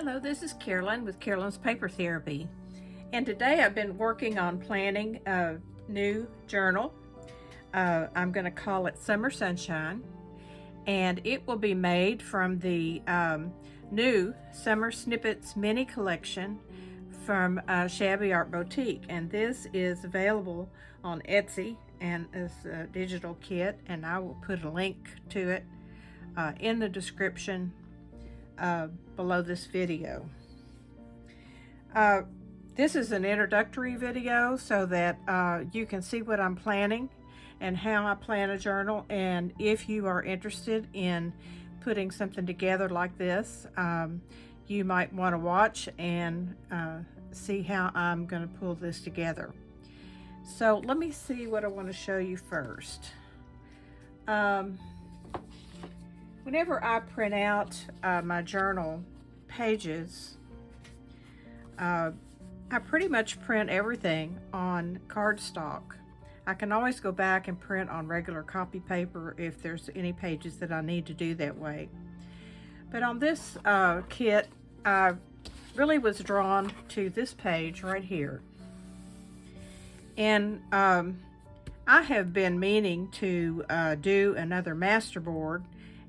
Hello, this is Carolyn with Carolyn's Paper Therapy, and today I've been working on planning a new journal. I'm going to call it Summer Sunshine, and it will be made from the new Summer Snippets mini collection from Shabby Art Boutique, and this is available on Etsy and as a digital kit, and I will put a link to it in the description below this video. This is an introductory video so that you can see what I'm planning and how I plan a journal, and if you are interested in putting something together like this, you might want to watch and see how I'm going to pull this together. So let me see what I want to show you first. Whenever I print out my journal pages, I pretty much print everything on cardstock. I can always go back and print on regular copy paper if there's any pages that I need to do that way. But on this kit, I really was drawn to this page right here. And I have been meaning to do another masterboard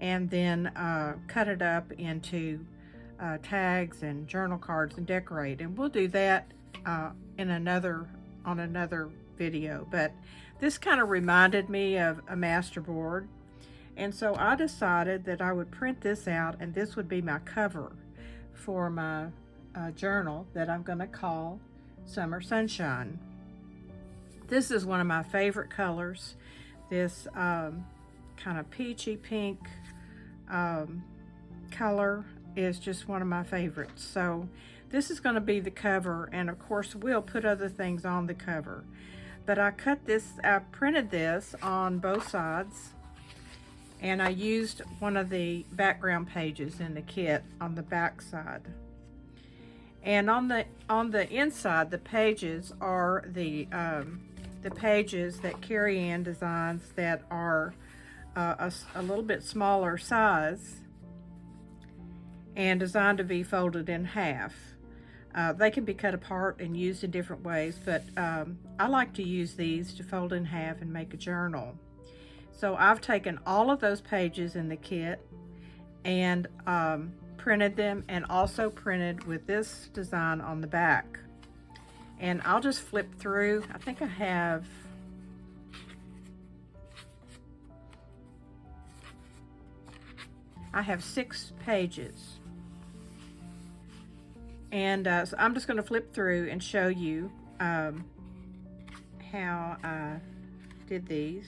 and then cut it up into tags and journal cards and decorate, and we'll do that on another video. But this kind of reminded me of a masterboard, and so I decided that I would print this out, and this would be my cover for my journal that I'm going to call Summer Sunshine. This is one of my favorite colors. This kind of peachy pink color is just one of my favorites. So this is going to be the cover, and of course we'll put other things on the cover. But I printed this on both sides, and I used one of the background pages in the kit on the back side. And on the inside, the pages are the pages that Carrie Ann designs that are a little bit smaller size and designed to be folded in half. They can be cut apart and used in different ways, but I like to use these to fold in half and make a journal. So I've taken all of those pages in the kit and printed them, and also printed with this design on the back. And I'll just flip through. I think I have I have 6 pages, and so I'm just going to flip through and show you how I did these.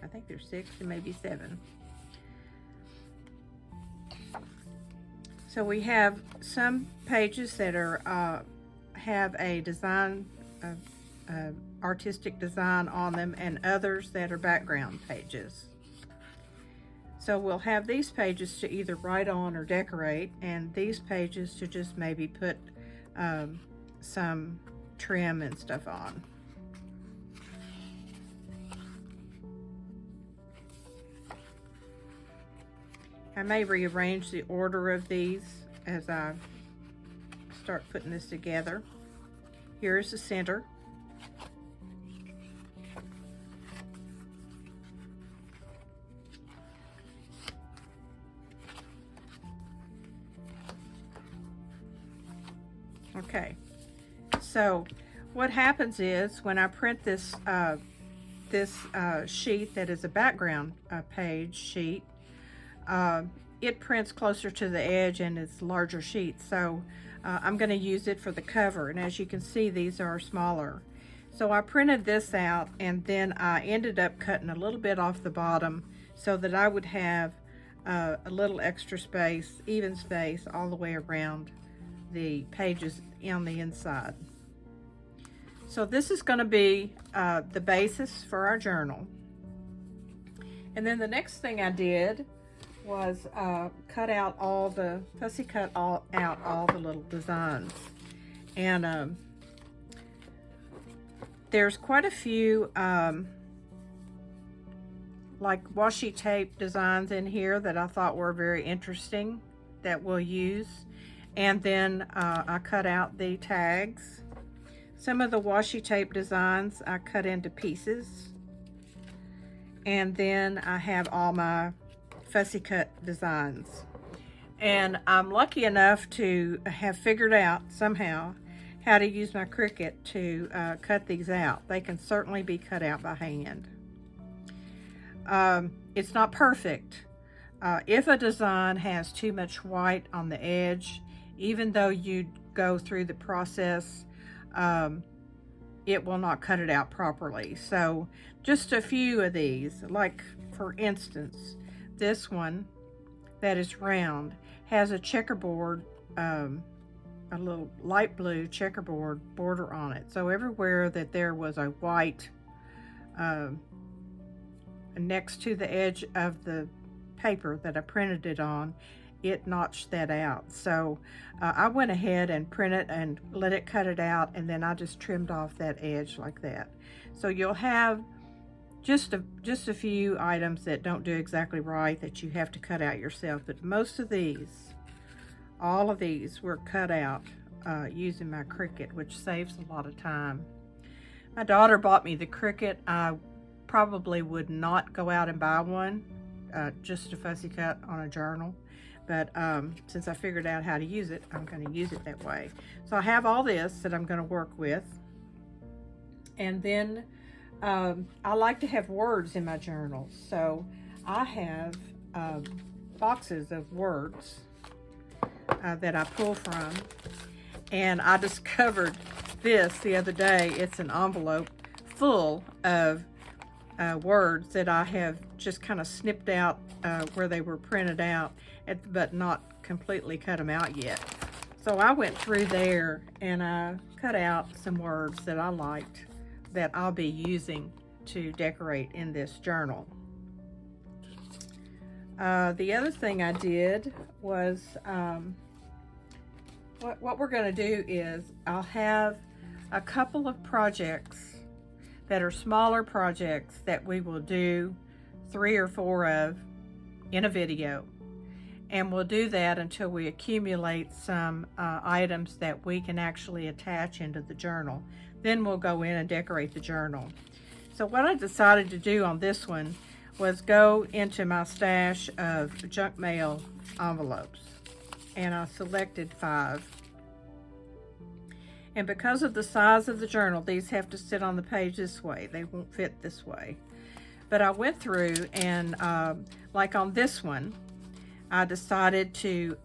I think there's 6 and maybe 7. So we have some pages that are have a design, artistic design on them, and others that are background pages. So we'll have these pages to either write on or decorate, and these pages to just maybe put some trim and stuff on. I may rearrange the order of these as I start putting this together. Here's the center. Okay, so what happens is when I print this sheet that is a background page sheet, it prints closer to the edge and it's larger sheets. So I'm going to use it for the cover, and as you can see, these are smaller. So I printed this out, and then I ended up cutting a little bit off the bottom so that I would have a little extra space, even space, all the way around the pages on the inside. So this is going to be the basis for our journal. And then the next thing I did was cut out all the out all the little designs, and there's quite a few like washi tape designs in here that I thought were very interesting that we'll use. And then I cut out the tags. Some of the washi tape designs I cut into pieces. And then I have all my fussy cut designs. And I'm lucky enough to have figured out somehow how to use my Cricut to cut these out. They can certainly be cut out by hand. It's not perfect. If a design has too much white on the edge, even though you go through the process, it will not cut it out properly. So just a few of these, like for instance, this one that is round has a checkerboard, a little light blue checkerboard border on it. So everywhere that there was a white next to the edge of the paper that I printed it on, it notched that out. So I went ahead and printed and let it cut it out, and then I just trimmed off that edge like that. So you'll have just a few items that don't do exactly right that you have to cut out yourself, but most of these, all of these were cut out using my Cricut, which saves a lot of time. My daughter bought me the Cricut. I probably would not go out and buy one, just a fussy cut on a journal. But since I figured out how to use it, I'm going to use it that way. So I have all this that I'm going to work with. And then I like to have words in my journals. So I have boxes of words that I pull from. And I discovered this the other day. It's an envelope full of words that I have just kind of snipped out where they were printed out, but not completely cut them out yet. So I went through there and I cut out some words that I liked that I'll be using to decorate in this journal. The other thing I did was, what we're going to do is I'll have a couple of projects that are smaller projects that we will do 3 or 4 of in a video. And we'll do that until we accumulate some items that we can actually attach into the journal. Then we'll go in and decorate the journal. So what I decided to do on this one was go into my stash of junk mail envelopes. And I selected 5. And because of the size of the journal, these have to sit on the page this way. They won't fit this way. But I went through and like on this one, I decided to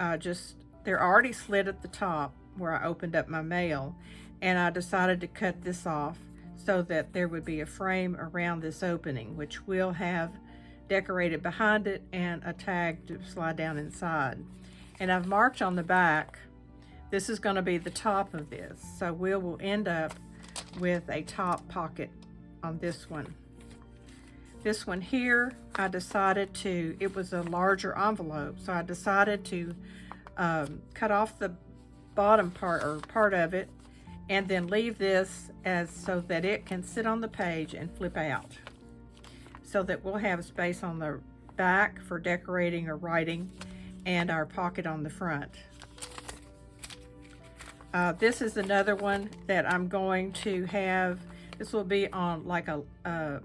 they're already slit at the top where I opened up my mail, and I decided to cut this off so that there would be a frame around this opening, which we'll have decorated behind it and a tag to slide down inside. And I've marked on the back, this is going to be the top of this, so we will end up with a top pocket on this one. This one here, I decided to, it was a larger envelope, so I decided to cut off the bottom part or part of it and then leave this as so that it can sit on the page and flip out, so that we'll have space on the back for decorating or writing and our pocket on the front. This is another one that I'm going to have. This will be on like a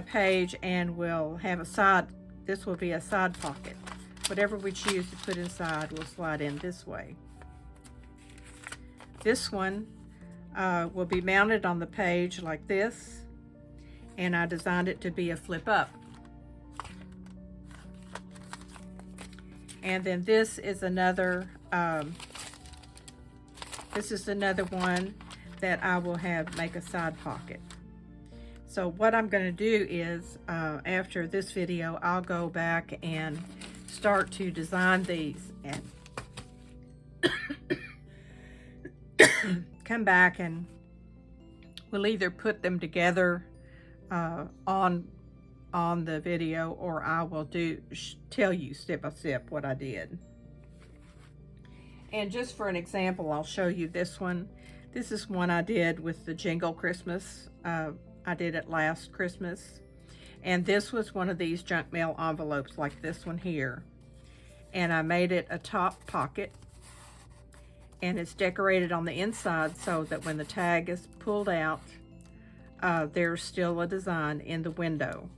page, and we'll have a side, this will be a side pocket. Whatever we choose to put inside will slide in this way. This one will be mounted on the page like this, and I designed it to be a flip up. And then this is another one that I will have make a side pocket. So what I'm going to do is, after this video, I'll go back and start to design these and come back, and we'll either put them together on the video, or I will tell you step by step what I did. And just for an example, I'll show you this one. This is one I did with the Jingle Christmas. I did it last Christmas. And this was one of these junk mail envelopes like this one here. and I made it a top pocket, and it's decorated on the inside so that when the tag is pulled out, there's still a design in the window,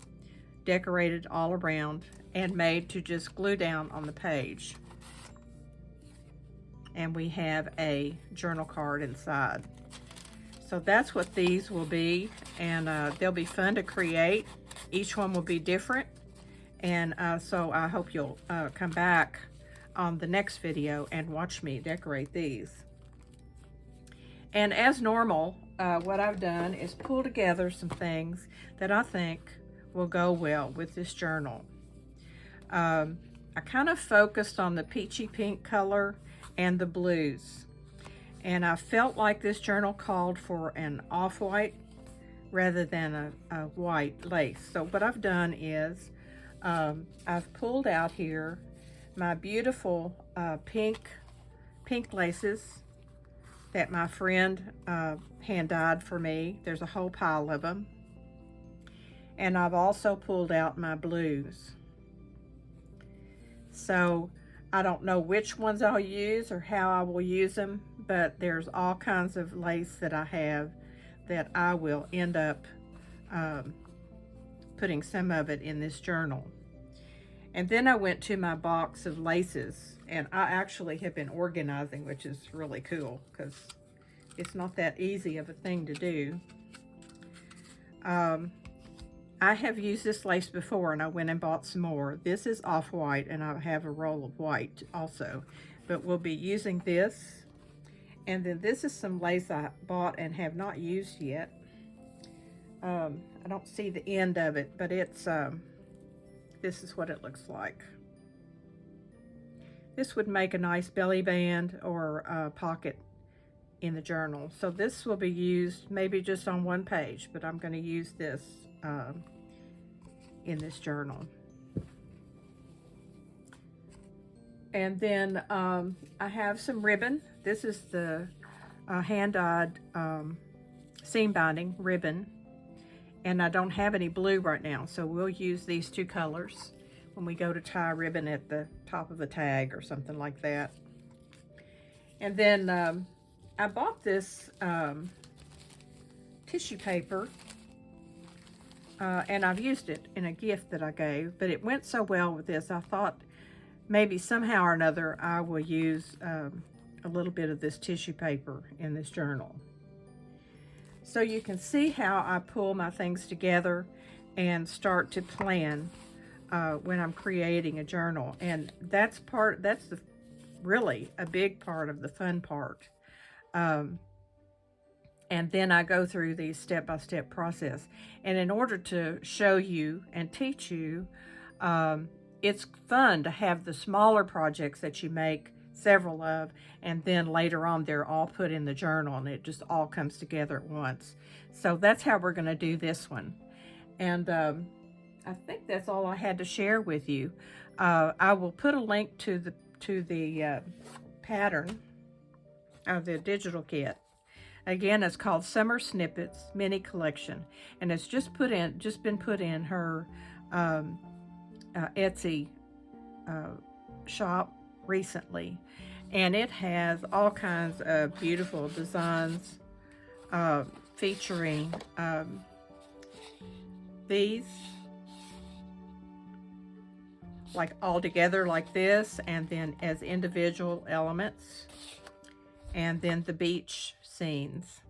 decorated all around and made to just glue down on the page. And we have a journal card inside. So that's what these will be, and they'll be fun to create. Each one will be different, and so I hope you'll come back on the next video and watch me decorate these. And as normal, what I've done is pull together some things that I think will go well with this journal. I kind of focused on the peachy pink color and the blues, and I felt like this journal called for an off-white rather than a white lace. So what I've done is I've pulled out here my beautiful pink laces that my friend hand dyed for me. There's a whole pile of them. And I've also pulled out my blues. So I don't know which ones I'll use or how I will use them, but there's all kinds of lace that I have that I will end up putting some of it in this journal. And then I went to my box of laces, and I actually have been organizing, which is really cool because it's not that easy of a thing to do. I have used this lace before, and I went and bought some more. This is off-white, and I have a roll of white also, but we'll be using this. And then this is some lace I bought and have not used yet. I don't see the end of it, but it's this is what it looks like. This would make a nice belly band or a pocket in the journal. So this will be used maybe just on one page, but I'm going to use this in this journal. And then I have some ribbon. This is the hand-dyed seam binding ribbon, and I don't have any blue right now, so we'll use these two colors when we go to tie ribbon at the top of the tag or something like that. And then I bought this tissue paper, and I've used it in a gift that I gave, but it went so well with this, I thought maybe somehow or another I will use a little bit of this tissue paper in this journal. So you can see how I pull my things together and start to plan when I'm creating a journal. And that's really a big part of the fun part. And then I go through the step-by-step process. And in order to show you and teach you, it's fun to have the smaller projects that you make several of, and then later on they're all put in the journal and it just all comes together at once. So that's how we're going to do this one. And I think that's all I had to share with you. I will put a link to the pattern of the digital kit. Again, it's called Summer Snippets Mini Collection, and it's just been put in her Etsy shop recently, and it has all kinds of beautiful designs featuring these like all together like this, and then as individual elements, and then the beach scenes.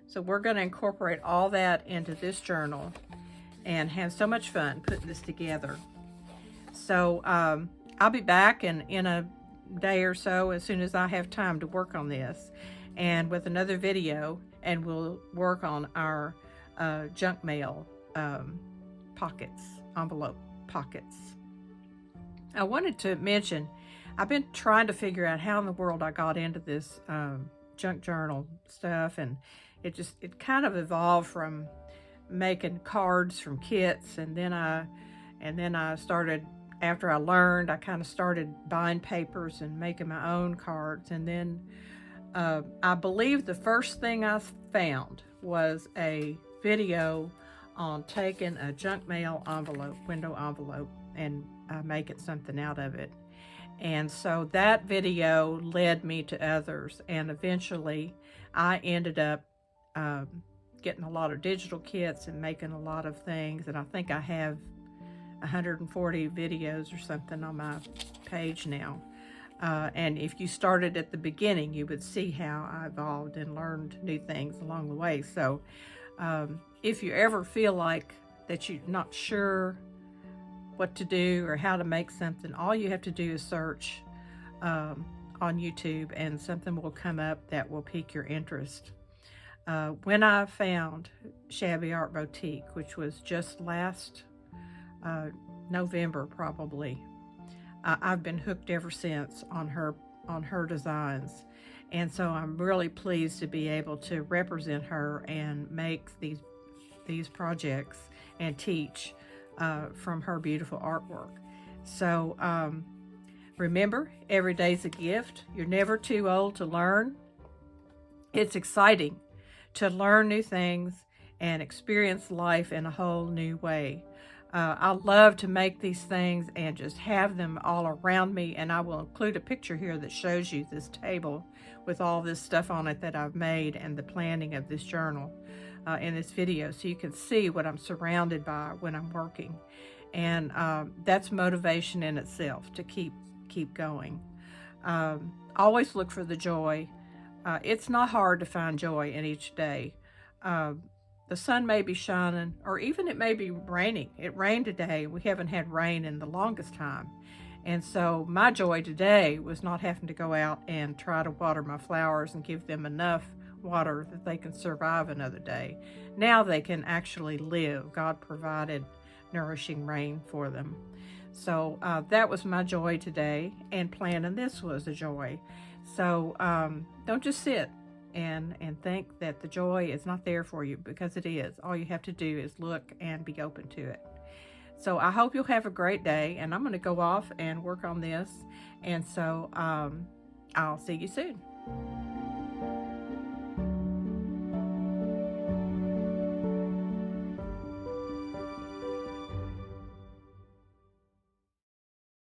So we're going to incorporate all that into this journal and have so much fun putting this together. So I'll be back in a day or so, as soon as I have time to work on this, and with another video, and we'll work on our junk mail pockets, envelope pockets. I wanted to mention, I've been trying to figure out how in the world I got into this junk journal stuff, and it kind of evolved from making cards from kits, and then I started, after I learned, I kind of started buying papers and making my own cards. And then I believe the first thing I found was a video on taking a junk mail envelope, window envelope, and making something out of it. And so that video led me to others, and eventually I ended up getting a lot of digital kits and making a lot of things, and I think I have 140 videos or something on my page now. And if you started at the beginning, you would see how I evolved and learned new things along the way. So if you ever feel like that you're not sure what to do or how to make something, all you have to do is search on YouTube, and something will come up that will pique your interest. When I found Shabby Art Boutique, which was just last November probably, I've been hooked ever since on her designs, and so I'm really pleased to be able to represent her and make these projects and teach from her beautiful artwork. So remember, every day's a gift. You're never too old to learn. It's exciting to learn new things and experience life in a whole new way. I love to make these things and just have them all around me, and I will include a picture here that shows you this table with all this stuff on it that I've made and the planning of this journal in this video, so you can see what I'm surrounded by when I'm working. And that's motivation in itself to keep going. Always look for the joy. It's not hard to find joy in each day. The sun may be shining, or even it may be raining. It rained today. We haven't had rain in the longest time. And so my joy today was not having to go out and try to water my flowers and give them enough water that they can survive another day. Now they can actually live. God provided nourishing rain for them. So that was my joy today, and planning this was a joy. So don't just sit and think that the joy is not there for you, because it is. All you have to do is look and be open to it. So I hope you'll have a great day, and I'm going to go off and work on this. And so I'll see you soon.